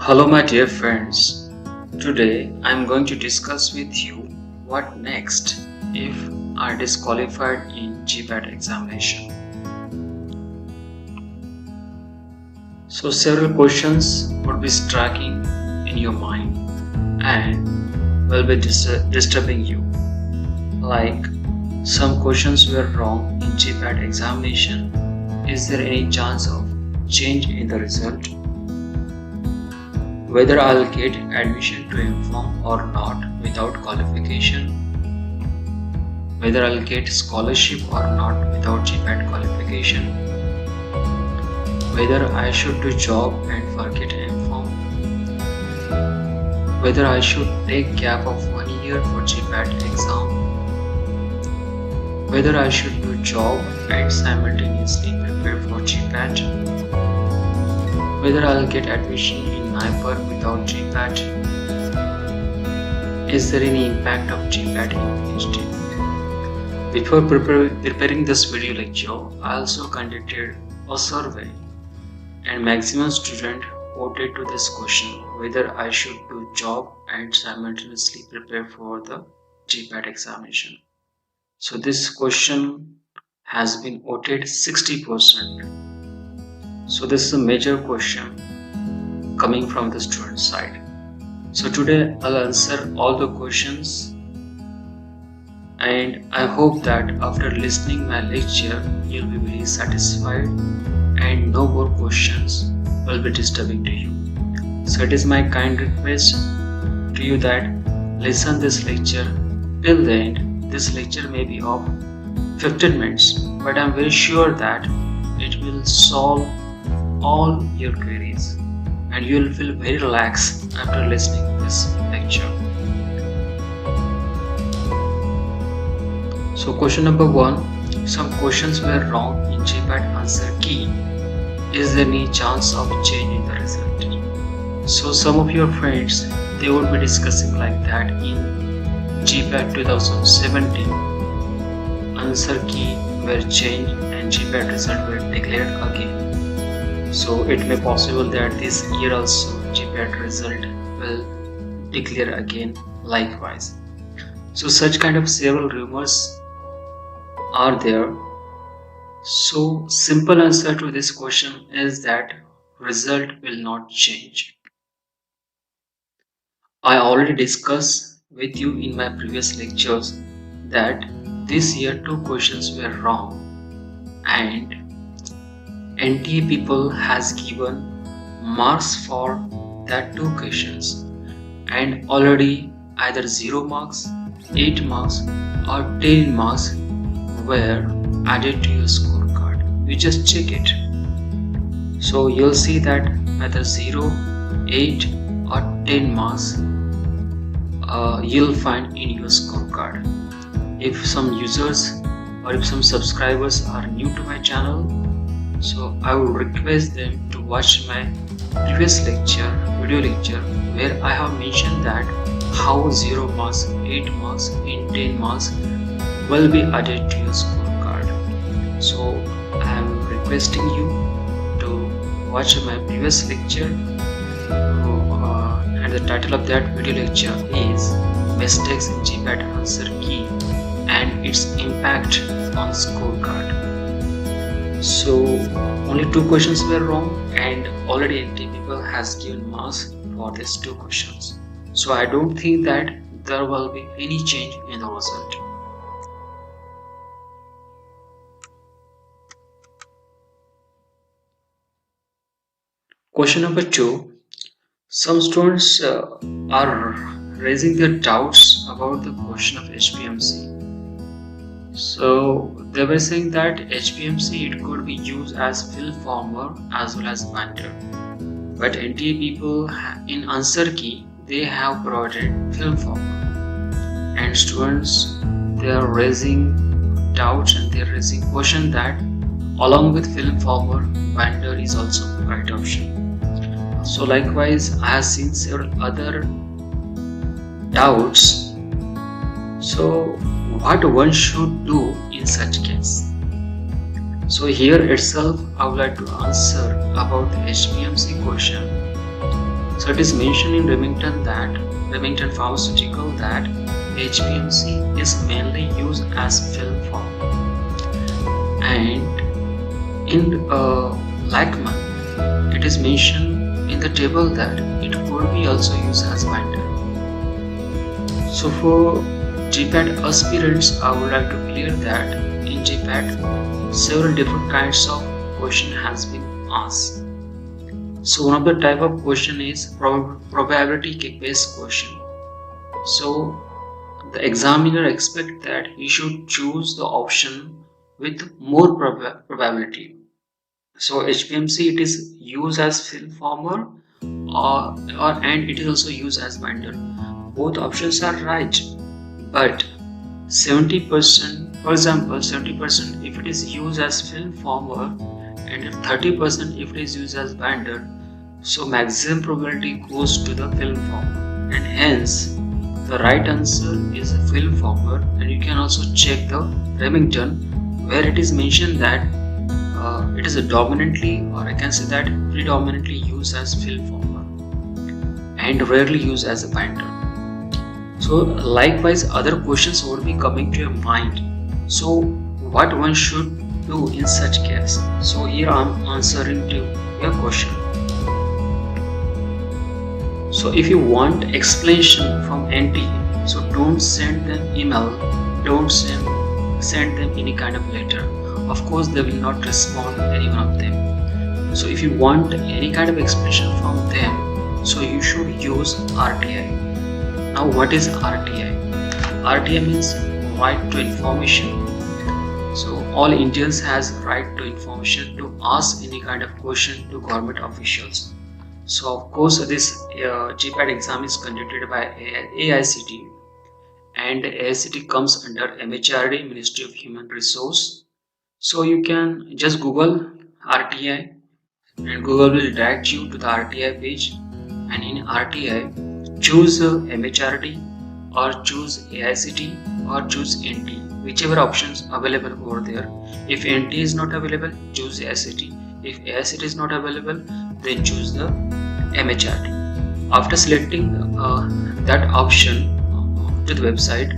Hello, my dear friends. Today I am going to discuss with you what next if are disqualified in GPAT examination. So, several questions would be striking in your mind and will be disturbing you. Like, some questions were wrong in GPAT examination. Is there any chance of change in the result? Whether I'll get admission to M.Pharm or not without qualification, whether I'll get scholarship or not without GPAT qualification, whether I should do job and forget M.Pharm, whether I should take gap of 1 year for GPAT exam, whether I should do job and simultaneously prepare for GPAT, whether I'll get admission in NIPER without GPAT, is there any impact of GPAT in PhD? Before preparing this video lecture, I also conducted a survey and maximum student voted to this question whether I should do job and simultaneously prepare for the GPAT examination. So this question has been voted 60%. So this is a major question coming from the student side. So today I'll answer all the questions, and I hope that after listening my lecture you'll be very satisfied and no more questions will be disturbing to you. So it is my kind request to you that listen this lecture till the end. This lecture may be of 15 minutes, but I'm very sure that it will solve all your queries and you will feel very relaxed after listening to this lecture. So question number 1, some questions were wrong in GPAT answer key. Is there any chance of change in the result? So some of your friends, they would be discussing like that in GPAT 2017 answer key were changed and GPAT result were declared again. So it may possible that this year also GPAT result will declare again likewise. So such kind of several rumors are there. So simple answer to this question is that result will not change. I already discussed with you in my previous lectures that this year 2 questions were wrong and NTA people has given marks for that 2 questions, and already either 0 marks, 8 marks or 10 marks were added to your scorecard. You just check it. So you'll see that either 0, 8 or 10 marks you'll find in your scorecard. If some users or if some subscribers are new to my channel, so I would request them to watch my previous video lecture where I have mentioned that how 0 marks, 8 marks and 10 marks will be added to your scorecard. So I am requesting you to watch my previous lecture, and the title of that video lecture is Mistakes in GPAT Answer Key and its Impact on Scorecard. So only 2 questions were wrong and already NT people has given marks for these 2 questions. So I don't think that there will be any change in the result. Question number 2. Some students are raising their doubts about the question of HPMC. So they were saying that HPMC it could be used as fill former as well as binder, but NTA people in answer key they have provided fill former, and students they are raising doubts and they are raising question that along with fill former binder is also the right option. So likewise I have seen several other doubts. So what one should do in such case? So here itself I would like to answer about the HPMC question So it is mentioned in Remington Pharmaceutical that HPMC is mainly used as film form, and in Lachman it is mentioned in the table that it could be also used as binder. So for GPAT aspirants, I would like to clear that in GPAT several different kinds of question has been asked. So one of the type of question is probability based question. So the examiner expect that you should choose the option with more probability. So HPMC it is used as film former and it is also used as binder. Both options are right, but 70%, for example, 70% if it is used as film former and 30% if it is used as binder, so maximum probability goes to the film former, and hence the right answer is a film former. And you can also check the Remington where it is mentioned that it is a dominantly, or I can say that predominantly used as film former and rarely used as a binder. So likewise other questions would be coming to your mind. So what one should do in such case? So here I am answering to your question. So if you want explanation from NTA, so don't send them email, don't send them any kind of letter. Of course they will not respond any one of them. So if you want any kind of explanation from them, so you should use RTI. Now what is RTI? RTI means right to information. So all Indians has right to information to ask any kind of question to government officials. So of course this GPAT exam is conducted by AICTE, and AICTE comes under MHRD, Ministry of Human Resource. So you can just Google RTI and Google will direct you to the RTI page, and in RTI choose MHRD or choose AICTE or choose NT, whichever options available over there. If NT is not available, choose AICTE. If AICTE is not available, then choose the MHRD. After selecting that option to the website,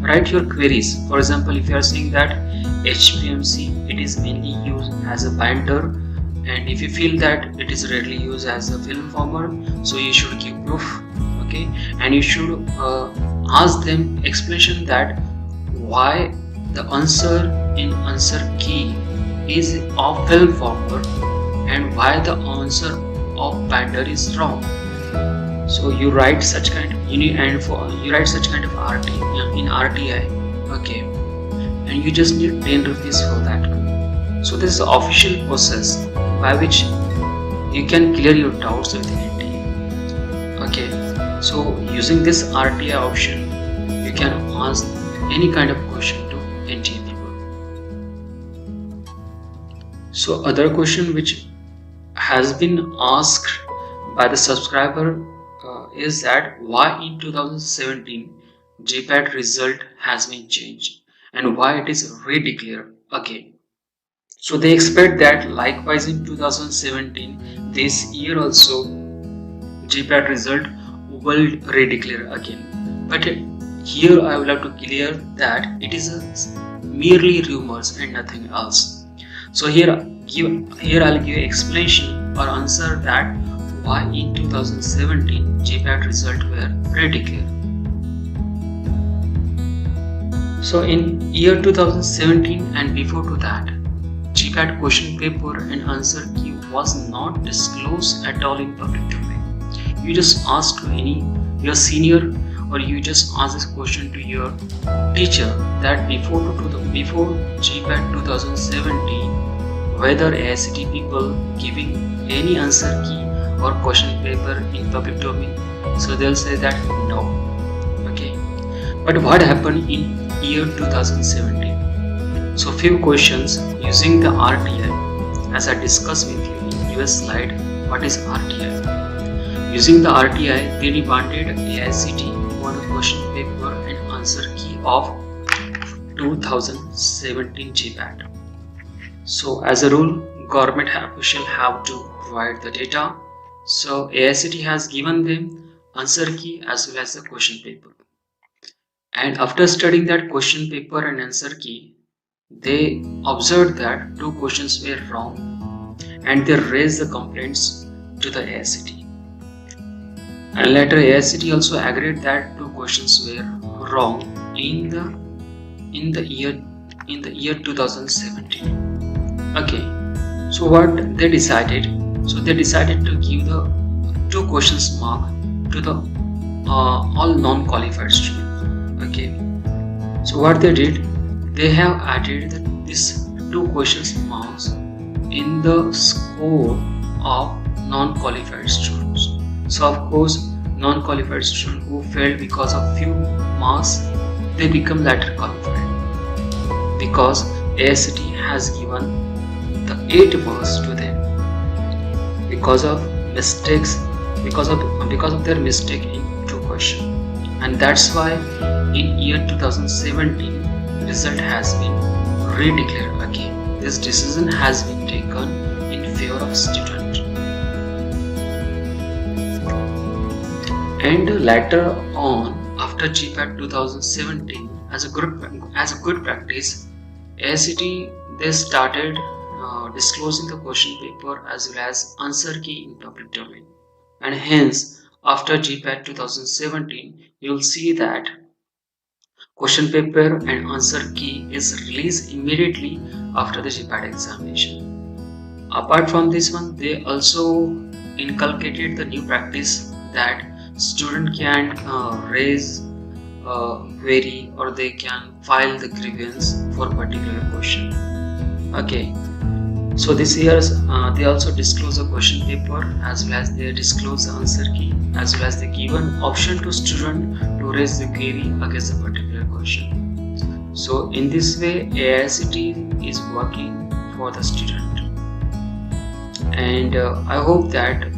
write your queries. For example, if you are saying that HPMC it is mainly used as a binder, and if you feel that it is rarely used as a film former, so you should give proof, okay, and you should ask them explanation that why the answer in answer key is of film former and why the answer of binder is wrong. So you write such kind of you write such kind of RT in RTI, okay, and you just need 10 rupees for that. So this is the official process by which you can clear your doubts with NTA. Okay, so using this RTI option, you can ask any kind of question to NTA people. So other question which has been asked by the subscriber is that why in 2017 GPAT result has been changed and why it is redeclared again. So they expect that likewise in 2017 this year also GPAT result will redeclare again. But here I would like to clear that it is merely rumors and nothing else. So here I'll give explanation or answer that why in 2017 GPAT result were redeclared. So in year 2017 and before to that, GPAT question paper and answer key was not disclosed at all in public domain. You just ask to your senior, or you just ask this question to your teacher that before GPAT 2017 whether AICTE people giving any answer key or question paper in public domain. So they'll say that no. Okay, but what happened in year 2017? So few questions using the RTI, as I discussed with you in previous slide. What is RTI? Using the RTI, they demanded AICTE one question paper and answer key of 2017 GPAT. So as a rule, government official have to provide the data So AICTE has given them answer key as well as the question paper. And after studying that question paper and answer key, they observed that 2 questions were wrong and they raised the complaints to the AICTE. And later AICTE also agreed that 2 questions were wrong in the year 2017. Okay, so what they decided? So they decided to give the 2 questions mark to the all non-qualified students. Okay, so what they did, they have added this 2 questions marks in the score of non-qualified students. So of course, non-qualified student who failed because of few marks, they become later qualified because AICTE has given the 8 marks to them because of mistakes, because of their mistake in 2 questions. And that's why in year 2017 result has been redeclared again. This decision has been taken in favor of student. And later on, after GPAT 2017, as a good practice, AICTE they started disclosing the question paper as well as answer key in public domain. And hence, after GPAT 2017, you will see that question paper and answer key is released immediately after the GPAT examination. Apart from this one, they also inculcated the new practice that student can raise query or they can file the grievance for particular question. Okay, so this year they also disclose a question paper as well as they disclose the answer key as well as they give an option to student to raise the query against a particular question. So in this way AICTE is working for the student, and I hope that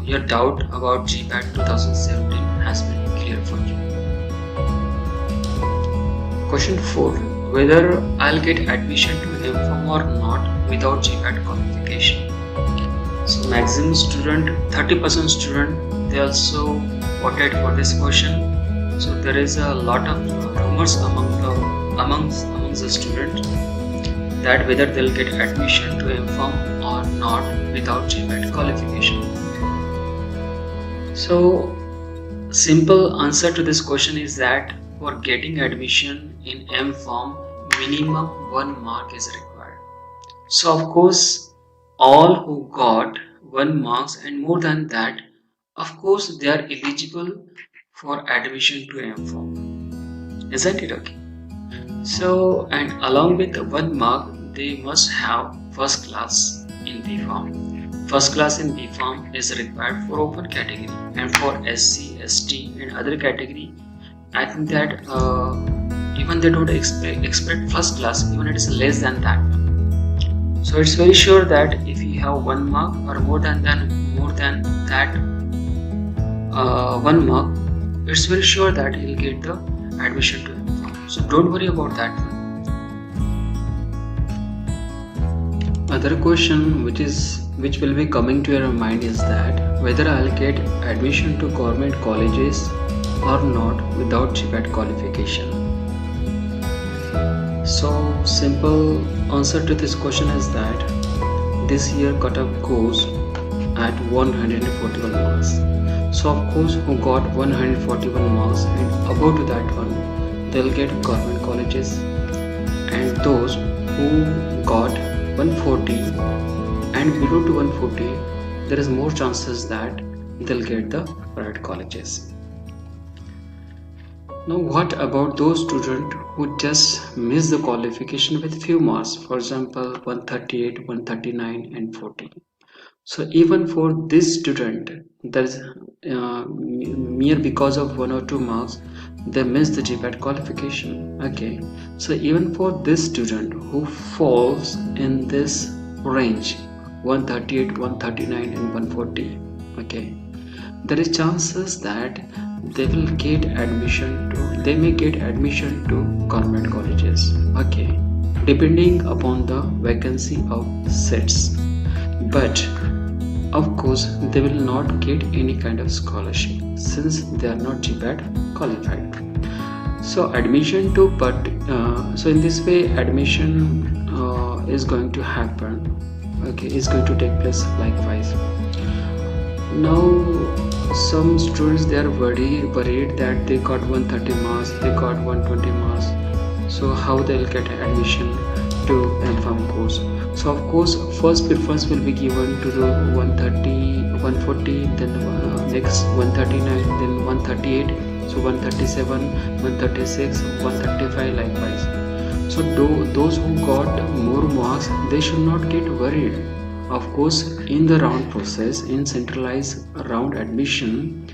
your doubt about GPAT 2017 has been clear for you. Question 4. Whether I'll get admission to MPharm or not without GPAT qualification. So maximum student, 30% student, they also voted for this question. So there is a lot of rumors amongst the students that whether they'll get admission to MPharm or not without GPAT qualification. So simple answer to this question is that for getting admission in MPharm, minimum 1 mark is required. So of course, all who got 1 marks and more than that, of course they are eligible for admission to MPharm. Isn't it okay? So, and along with the 1 mark, they must have first class in BPharm. First class in BPharm is required for open category, and for SC, ST and other category, I think that even they don't expect first class, even it is less than that. So it's very sure that if you have 1 mark or more than that 1 mark, it's very sure that you'll get the admission to MPharm. So don't worry about that one. Other question which will be coming to your mind is that whether I'll get admission to government colleges or not without GPAT qualification. So simple answer to this question is that this year cutoff goes at 141 marks. So of course who got 141 marks and above to that one, they'll get government colleges, and those who got 140 and below to 140, there is more chances that they'll get the private colleges. Now what about those students who just miss the qualification with few marks, for example 138, 139 and 40. So even for this student, that is mere because of 1 or 2 marks, they miss the GPAT qualification. Okay, so even for this student who falls in this range 138, 139 and 140, okay, there is chances that they may get admission to government colleges, okay, depending upon the vacancy of seats. But of course they will not get any kind of scholarship since they are not GPAT qualified. So admission to so in this way admission is going to happen, okay, is going to take place likewise. Now some students, they are worried that they got 130 marks, they got 120 marks, so how they'll get admission to M.Pharm course. So of course first preference will be given to the 130, 140, then next 139, then 138, so 137, 136, 135 likewise. So those who got more marks, they should not get worried. Of course, in the round process, in centralized round admission,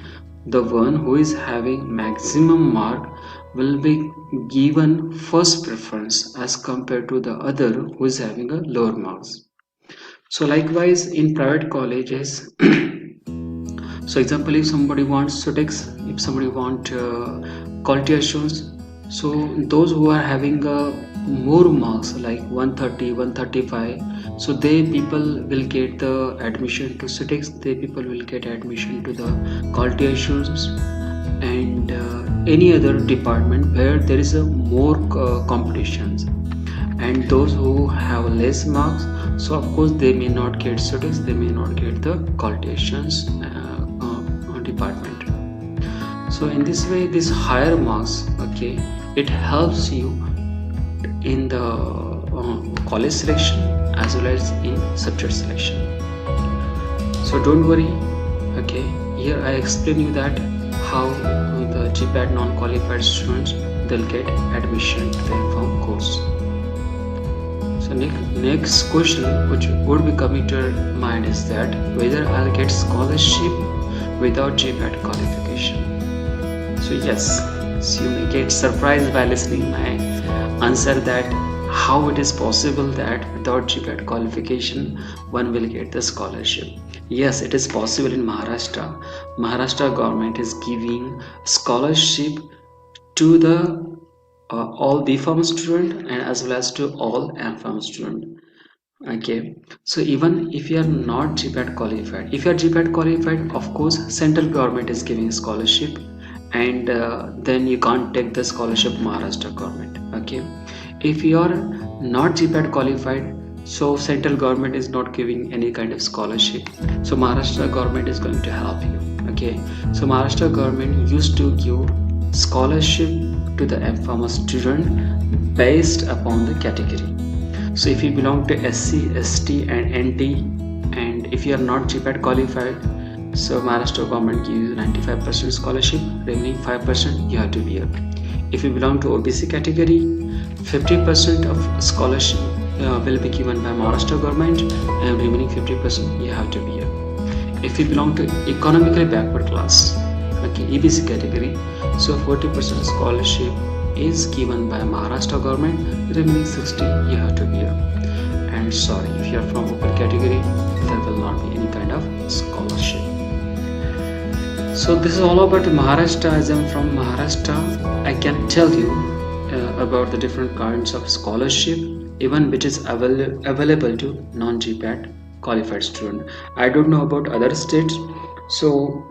the one who is having maximum mark will be given first preference as compared to the other who is having a lower marks. So likewise in private colleges, so example, if somebody wants SOTEX, if somebody want quality assurance, so those who are having more marks like 130, 135, so they people will get the admission to SOTEX, they people will get admission to the quality assurance and any other department where there is a more competitions. And those who have less marks, so of course they may not get SOTEX, they may not get the quality assurance department. So in this way, this higher marks, okay, it helps you in the college selection as well as in subject selection. So don't worry, okay, here I explain you that how the GPAT non-qualified students, they'll get admission to the M.Pharm course. So next question which would be coming to mind is that whether I'll get scholarship without GPAT qualification. So yes, so you may get surprised by listening my answer that how it is possible that without GPAT qualification one will get the scholarship. Yes, it is possible in Maharashtra. Maharashtra government is giving scholarship to the all B.Pharm student and as well as to all M.Pharm student. Okay, so even if you are not GPAT qualified, if you are GPAT qualified, of course central government is giving scholarship and then you can't take the scholarship Maharashtra government. Okay, if you are not GPAT qualified, so central government is not giving any kind of scholarship, so Maharashtra government is going to help you. Okay, so Maharashtra government used to give scholarship to the M.Pharm student based upon the category. So if you belong to SC, ST and NT and if you are not GPAT qualified, so Maharashtra government gives you 95% scholarship, remaining 5% you have to bear. If you belong to OBC category, 50% of scholarship will be given by Maharashtra government and remaining 50% you have to bear. If you belong to economically backward class, okay, EBC category, so 40% scholarship is given by Maharashtra government, remaining 60 you have to bear. And sorry, if you are from open category, there will not be any kind of scholarship. So this is all about Maharashtra. As I am from Maharashtra, I can tell you about the different kinds of scholarship, even which is available to non-GPAT qualified student. I don't know about other states, so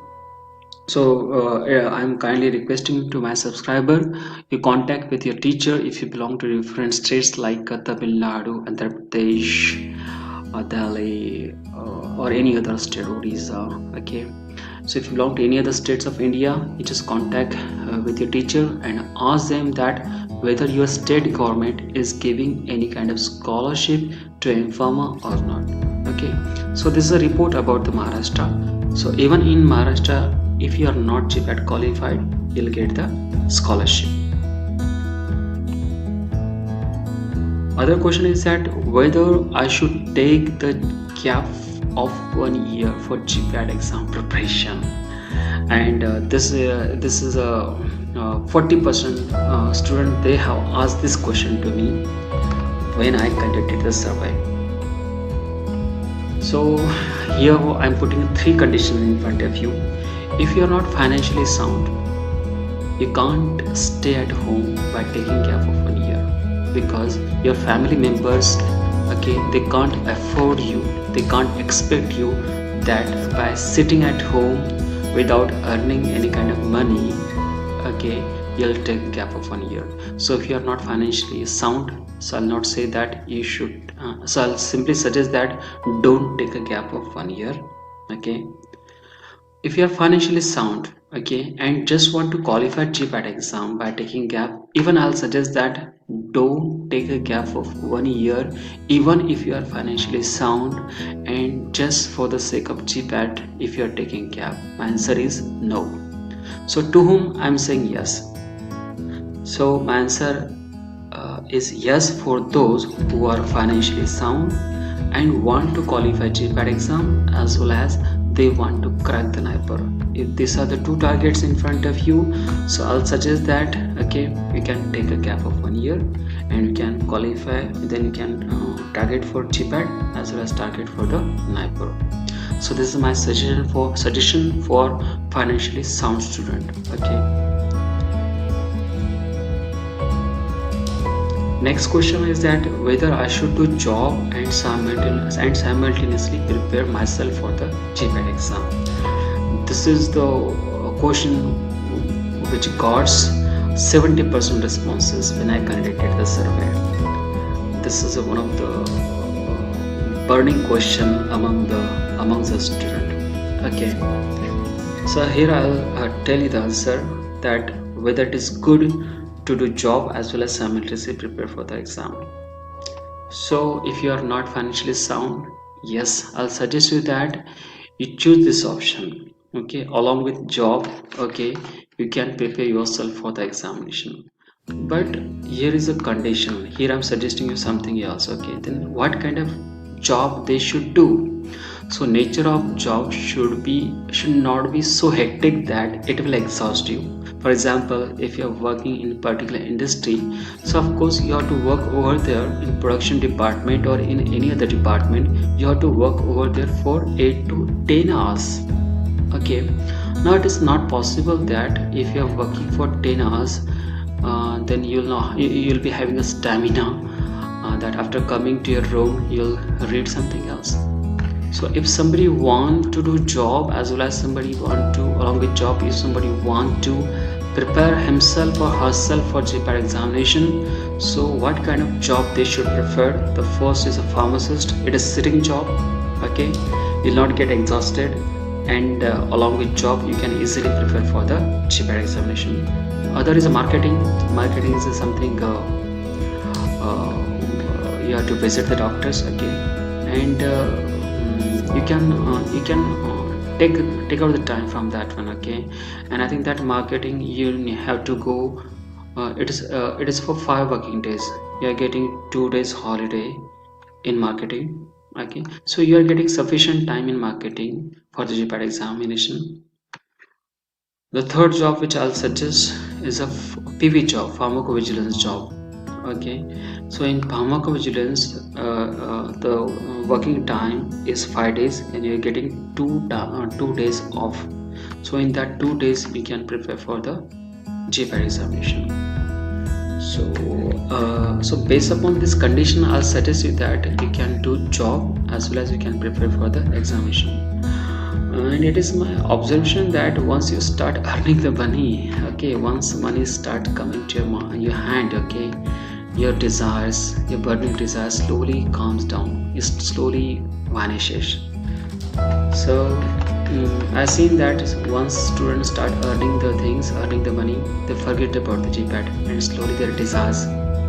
I'm kindly requesting to my subscriber, you contact with your teacher if you belong to different states like Tamil Nadu, Andhra Pradesh, Delhi, or any other state, Odisha. Okay, so if you belong to any other states of India, you just contact with your teacher and ask them that whether your state government is giving any kind of scholarship to M.Pharm or not. Okay, so this is a report about the Maharashtra. So even in Maharashtra, if you are not GPAT qualified, you'll get the scholarship. Other question is that whether I should take the gap of 1 year for GPAT exam preparation, and this is a 40% student, they have asked this question to me when I conducted the survey. So here I'm putting 3 conditions in front of you. If you are not financially sound, you can't stay at home by taking gap of 1 year, because your family members, okay, they can't afford you, they can't expect you that by sitting at home without earning any kind of money, okay, you'll take a gap of 1 year. So if you are not financially sound, so I'll not say that you should, so I'll simply suggest that don't take a gap of 1 year. Okay, if you are financially sound, okay, and just want to qualify GPAT exam by taking gap, even I'll suggest that don't take a gap of 1 year, even if you are financially sound, and just for the sake of GPAT if you are taking gap. My answer is no. So to whom I'm saying yes? So my answer is yes for those who are financially sound and want to qualify GPAT exam, as well as they want to crack the NIPER. If these are the two targets in front of you, so I'll suggest that, okay, you can take a gap of 1 year and you can qualify, then you can target for GPAT as well as target for the NIPER. So this is my suggestion for financially sound student. Okay, next question is that whether I should do job and simultaneously prepare myself for the GPAT exam. This is the question which got 70% responses when I conducted the survey. This is one of the burning question among the student. Okay, so here I'll tell you the answer, that whether it is good to do job as well as simultaneously prepare for the exam. So if you are not financially sound, yes, I'll suggest you that you choose this option. Okay, along with job, okay, you can prepare yourself for the examination. But here is a condition. Here I'm suggesting you something else. Okay, then what kind of job they should do? So nature of job should not be so hectic that it will exhaust you. For example, if you are working in a particular industry, so of course you have to work over there in production department or in any other department. You have to work over there for 8 to 10 hours. Okay, now it is not possible that if you are working for 10 hours, then you'll be having a stamina that after coming to your room you'll read something else. So if somebody want to do job as well as somebody want to, along with job, if somebody want to prepare himself or herself for GPAT examination, so what kind of job they should prefer? The first is a pharmacist. It is sitting job. Okay, you'll not get exhausted, and along with job you can easily prepare for the GPAT examination. Other is a marketing. Marketing is something you have to visit the doctors. Okay, and you can take out the time from that one. Okay, and I think that marketing you have to go, it is for 5 working days. You are getting 2 days holiday in marketing. Okay, so you are getting sufficient time in marketing for the GPAT examination. The third job which I'll suggest is a PV job, pharmacovigilance job. Okay, so in pharmacovigilance, the working time is 5 days and you're getting 2 days off. So in that 2 days you can prepare for the GPAT examination. So based upon this condition, I'll suggest you that you can do job as well as you can prepare for the examination. And it is my observation that once you start earning the money, okay, once money start coming to your hand, okay, your desires, your burning desires slowly calms down, it slowly vanishes. So I've seen that once students start earning the things, earning the money, they forget about the GPAT and slowly their desires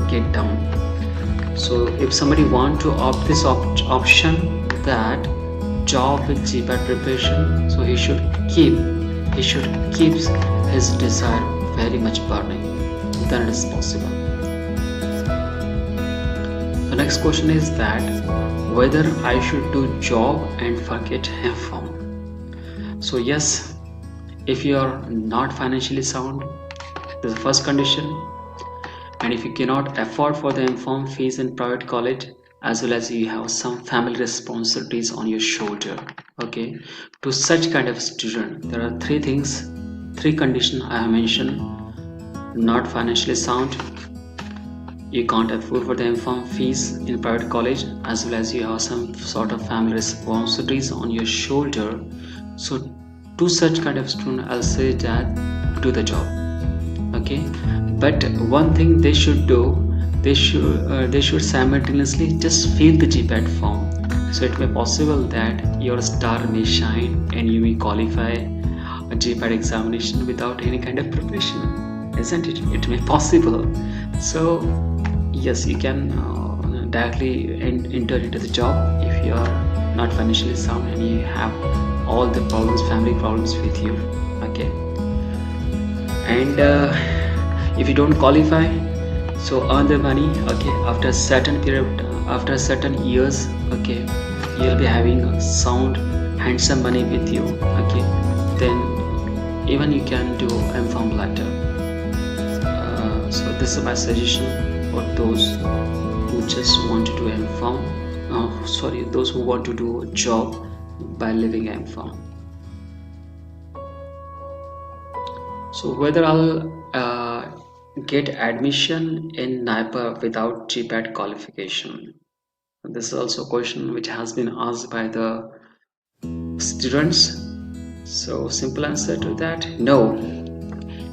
get down. So if somebody want to opt this option, that job with GPAT preparation, so he should keep his desire very much burning, then it is possible. The next question is that whether I should do job and forget M.Pharm. So yes, if you are not financially sound, this is the first condition, and if you cannot afford for the M.Pharm fees in private college, as well as you have some family responsibilities on your shoulder, okay, to such kind of student, there are 3 conditions I have mentioned: not financially sound, you can't afford for the M.Pharm fees in private college, as well as you have some sort of family responsibilities on your shoulder. So to such kind of student, I'll say that do the job. Okay, but one thing they should do, they should simultaneously just fill the GPAT form. So it may possible that your star may shine and you may qualify a GPAT examination without any kind of preparation, isn't it? It may possible. So yes, you can directly enter into the job if you are not financially sound and you have all the problems, family problems with you. Okay, and if you don't qualify, so earn the money. Okay, after a certain period, after certain years, okay, you'll be having sound handsome money with you. Okay, then even you can do M.Pharm later. So this is my suggestion for those who just want to do M.Pharm, those who want to do a job by living M.Pharm. So whether I'll get admission in NIPER without GPAT qualification? This is also a question which has been asked by the students. So simple answer to that, no.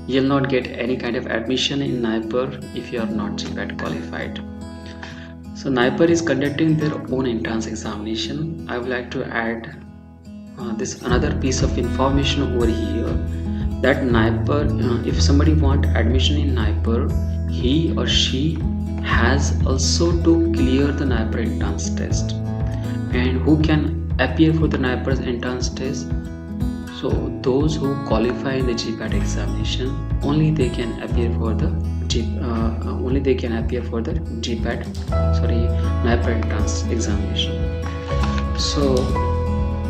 You'll not get any kind of admission in NIPER if you are not GPAT qualified. So NIPER is conducting their own entrance examination. I would like to add this another piece of information over here, that NIPER, if somebody want admission in NIPER, he or she has also to clear the NIPER entrance test. And who can appear for the NIPER entrance test? So those who qualify in the GPAT examination, only they can appear for the NIPER entrance examination. So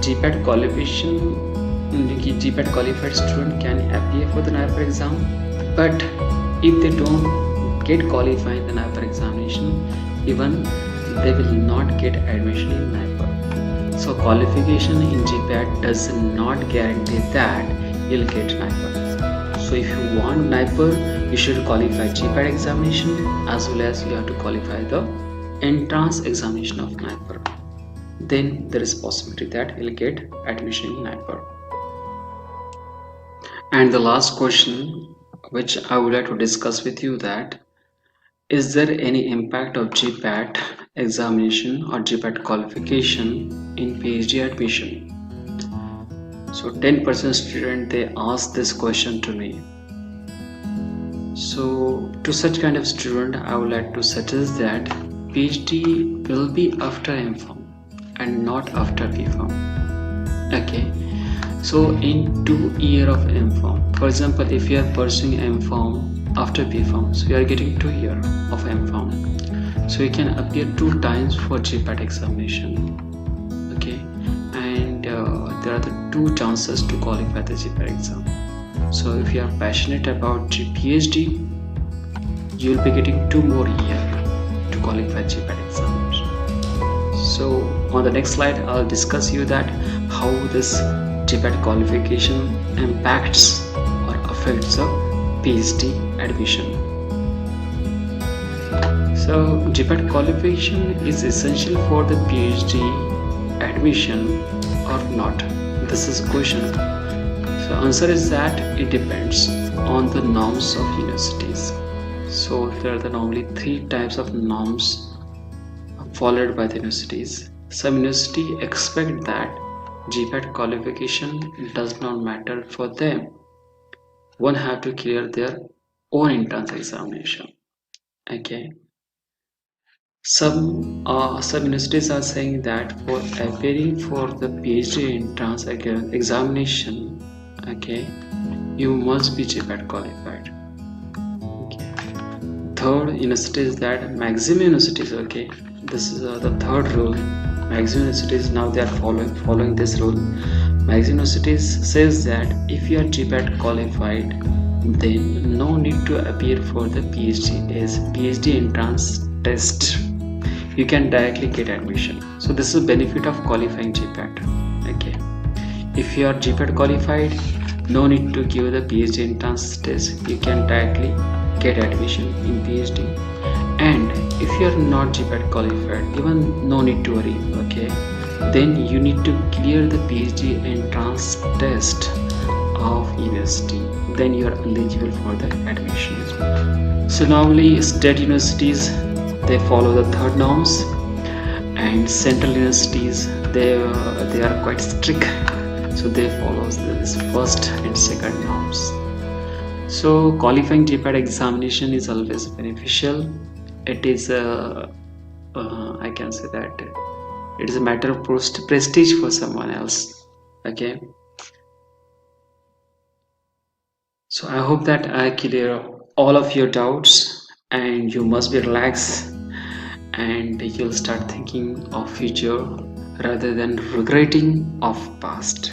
GPAT qualified student can appear for the NIPER exam, but if they don't get qualified in the NIPER examination, even they will not get admission in NIPER. So qualification in GPAT does not guarantee that you'll get NIPER. So if you want NIPER, you should qualify GPAT examination, as well as you have to qualify the entrance examination of NIPER. Then there is possibility that you'll get admission in NIPER. And the last question which I would like to discuss with you, that is there any impact of GPAT examination or GPAT qualification in PhD admission? So 10% student, they ask this question to me. So to such kind of student, I would like to suggest that PhD will be after M.Pharm and not after B.Pharm. Okay, so in 2 years of M.Pharm, for example, if you are pursuing M.Pharm after B.Pharm, so you are getting 2 years of M.Pharm, so you can appear 2 times for GPAT examination. Okay, and there are the 2 chances to qualify the GPAT exam. So if you are passionate about PhD, you will be getting 2 more years to qualify GPAT examination. So on the next slide, I'll discuss you that how this GPAT qualification impacts or affects the PhD admission. So GPAT qualification is essential for the PhD admission or not? This is a question. So answer is that it depends on the norms of universities. So there are normally 3 types of norms followed by the universities. Some university expect that GPAT qualification does not matter for them. One have to clear their own entrance examination. Okay. Some universities are saying that for appearing for the PhD entrance examination, okay, you must be GPAT qualified. Okay. Third university is that maximum universities, okay, this is the third rule. Maximum universities, now they are following this rule. Maximum universities says that if you are GPAT qualified, then no need to appear for the PhD entrance test. You can directly get admission. So this is benefit of qualifying GPAT. Okay, if you are GPAT qualified, no need to give the PhD entrance test. You can directly get admission in PhD. And if you are not GPAT qualified, even no need to worry, okay? Then you need to clear the PhD entrance test of university. Then you are eligible for the admission. So normally state universities, they follow the third norms, and central universities, they are quite strict, so they follow this first and second norms. So qualifying GPAT examination is always beneficial. It is I can say that it is a matter of prestige for someone else, okay? So I hope that I clear all of your doubts, and you must be relaxed, and you'll start thinking of future rather than regretting of past.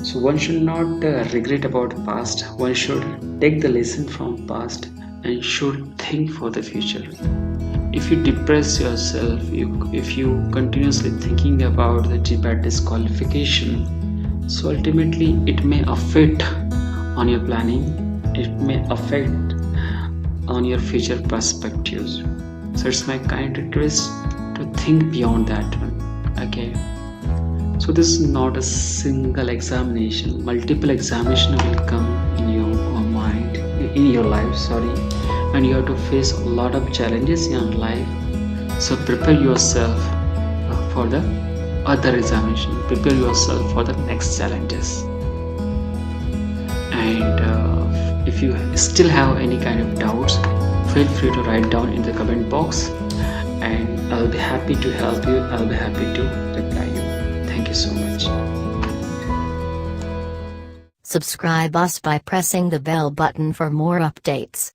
So one should not regret about past. One should take the lesson from past and should think for the future. If you depress yourself, if you continuously thinking about the GPAT disqualification, so ultimately it may affect on your planning, it may affect on your future perspectives. So it's my kind request to think beyond that one, okay? So this is not a single examination, multiple examination will come in your mind, in your life, sorry, and you have to face a lot of challenges in your life. So prepare yourself for the other examination, prepare yourself for the next challenges. And if you still have any kind of doubts, feel free to write down in the comment box, and I'll be happy to help you, I'll be happy to reply you. Thank you so much. Subscribe us by pressing the bell button for more updates.